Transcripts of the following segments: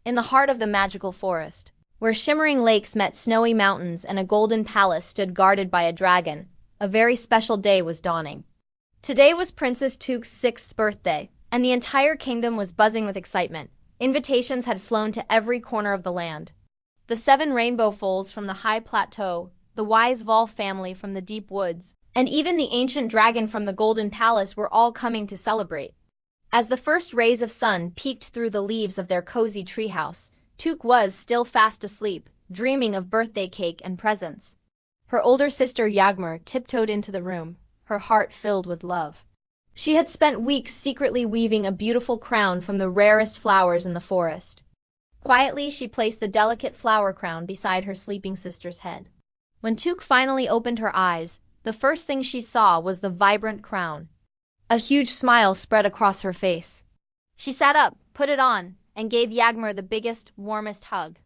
in the heart of the magical forest, where shimmering lakes met snowy mountains and a golden palace stood guarded by a dragon, a very special day was dawning. Today was Princess Tuğçe's 6th birthday, and the entire kingdom was buzzing with excitement. Invitations had flown to every corner of the land. The 7 rainbow foals from the high plateau, the wise Volf family from the deep woods, and even the ancient dragon from the golden palace were all coming to celebrate. As the first rays of sun peeked through the leaves of their cozy treehouse, Tuğçe was still fast asleep, dreaming of birthday cake and presents. Her older sister Yağmur tiptoed into the room, her heart filled with love. She had spent weeks secretly weaving a beautiful crown from the rarest flowers in the forest. Quietly, she placed the delicate flower crown beside her sleeping sister's head. When Tuğçe finally opened her eyes, the first thing she saw was the vibrant crown. A huge smile spread across her face. She sat up, put it on, and gave Yağmur the biggest, warmest hug.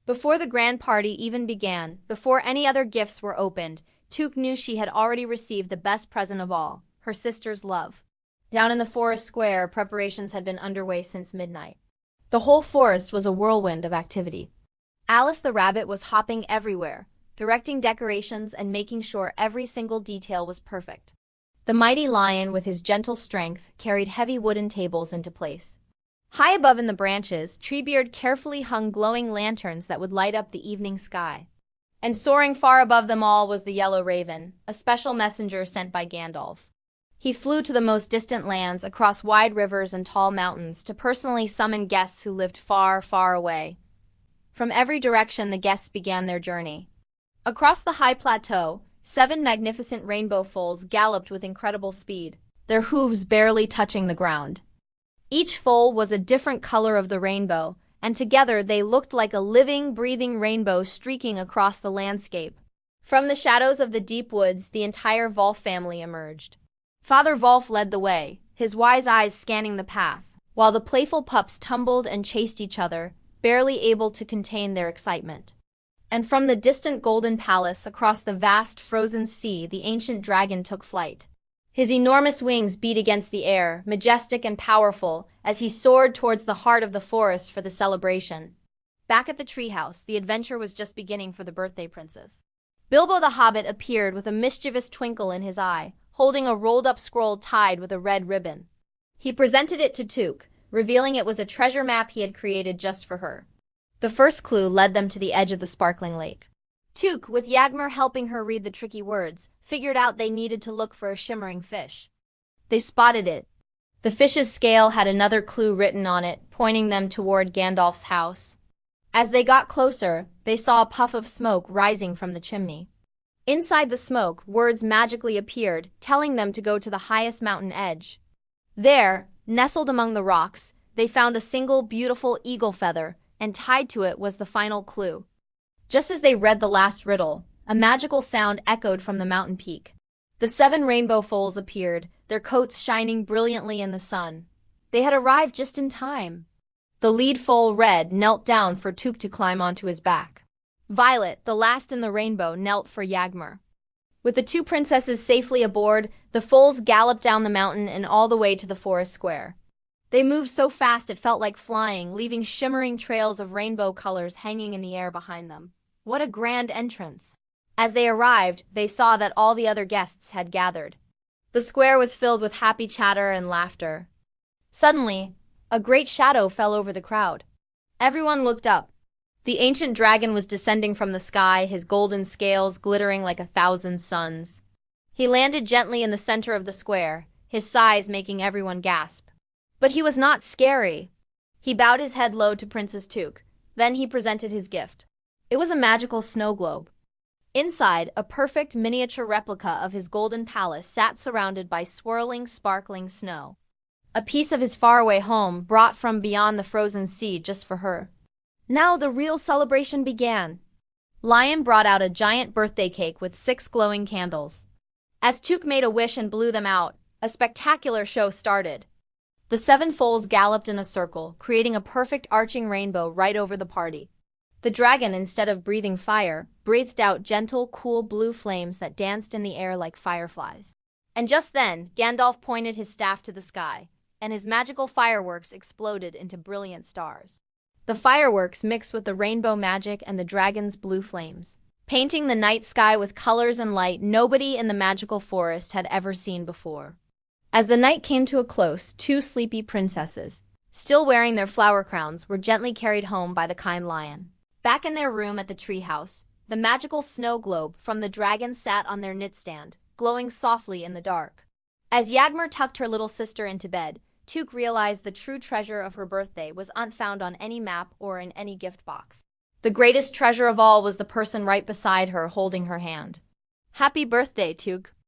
Before the grand party even began, before any other gifts were opened, Tuğçe knew she had already received the best present of all, her sister's love. Down in the forest square, preparations had been underway since midnight. The whole forest was a whirlwind of activity. Alice the rabbit was hopping everywhere, directing decorations and making sure every single detail was perfect. The mighty lion, with his gentle strength, carried heavy wooden tables into place. High above in the branches, Treebeard carefully hung glowing lanterns that would light up the evening sky. And soaring far above them all was the yellow raven, a special messenger sent by Gandalf. He flew to the most distant lands, across wide rivers and tall mountains, to personally summon guests who lived far, far away. From every direction, the guests began their journey. Across the high plateau, 7 magnificent rainbow foals galloped with incredible speed, their hooves barely touching the ground. Each foal was a different color of the rainbow, and together they looked like a living, breathing rainbow streaking across the landscape. From the shadows of the deep woods, the entire Volf family emerged. Father Volf led the way, his wise eyes scanning the path, while the playful pups tumbled and chased each other, barely able to contain their excitement. And from the distant golden palace across the vast frozen sea, the ancient dragon took flight. His enormous wings beat against the air, majestic and powerful, as he soared towards the heart of the forest for the celebration. Back at the treehouse, the adventure was just beginning for the birthday princess. Bilbo the Hobbit appeared with a mischievous twinkle in his eye, holding a rolled-up scroll tied with a red ribbon. He presented it to Tuğçe, revealing it was a treasure map he had created just for her. The first clue led them to the edge of the sparkling lake. Tuğçe, with Yağmur helping her read the tricky words, figured out they needed to look for a shimmering fish. They spotted it. The fish's scale had another clue written on it, pointing them toward Gandalf's house. As they got closer, they saw a puff of smoke rising from the chimney. Inside the smoke, words magically appeared, telling them to go to the highest mountain edge. There, nestled among the rocks, they found a single beautiful eagle feather, and tied to it was the final clue. Just as they read the last riddle, a magical sound echoed from the mountain peak. The 7 rainbow foals appeared, their coats shining brilliantly in the sun. They had arrived just in time. The lead foal, Red, knelt down for Tuğçe to climb onto his back. Violet, the last in the rainbow, knelt for Yağmur. With the 2 princesses safely aboard, the foals galloped down the mountain and all the way to the forest square. They moved so fast it felt like flying, leaving shimmering trails of rainbow colors hanging in the air behind them. What a grand entrance! As they arrived, they saw that all the other guests had gathered. The square was filled with happy chatter and laughter. Suddenly, a great shadow fell over the crowd. Everyone looked up. The ancient dragon was descending from the sky, his golden scales glittering like 1,000 suns. He landed gently in the center of the square, his size making everyone gasp. But he was not scary. He bowed his head low to Princess Tuğçe. Then he presented his gift. It was a magical snow globe. Inside, a perfect miniature replica of his golden palace sat surrounded by swirling, sparkling snow. A piece of his faraway home brought from beyond the frozen sea just for her. Now the real celebration began. Lion brought out a giant birthday cake with 6 glowing candles. As Tuğçe made a wish and blew them out, a spectacular show started. The 7 foals galloped in a circle, creating a perfect arching rainbow right over the party. The dragon, instead of breathing fire, breathed out gentle, cool blue flames that danced in the air like fireflies. And just then, Gandalf pointed his staff to the sky, and his magical fireworks exploded into brilliant stars. The fireworks mixed with the rainbow magic and the dragon's blue flames, painting the night sky with colors and light nobody in the magical forest had ever seen before. As the night came to a close, two sleepy princesses, still wearing their flower crowns, were gently carried home by the kind lion. Back in their room at the treehouse, the magical snow globe from the dragon sat on their knitstand, glowing softly in the dark. As Yağmur tucked her little sister into bed, Tuğçe realized the true treasure of her birthday was not found on any map or in any gift box. The greatest treasure of all was the person right beside her holding her hand. Happy birthday, Tuğçe.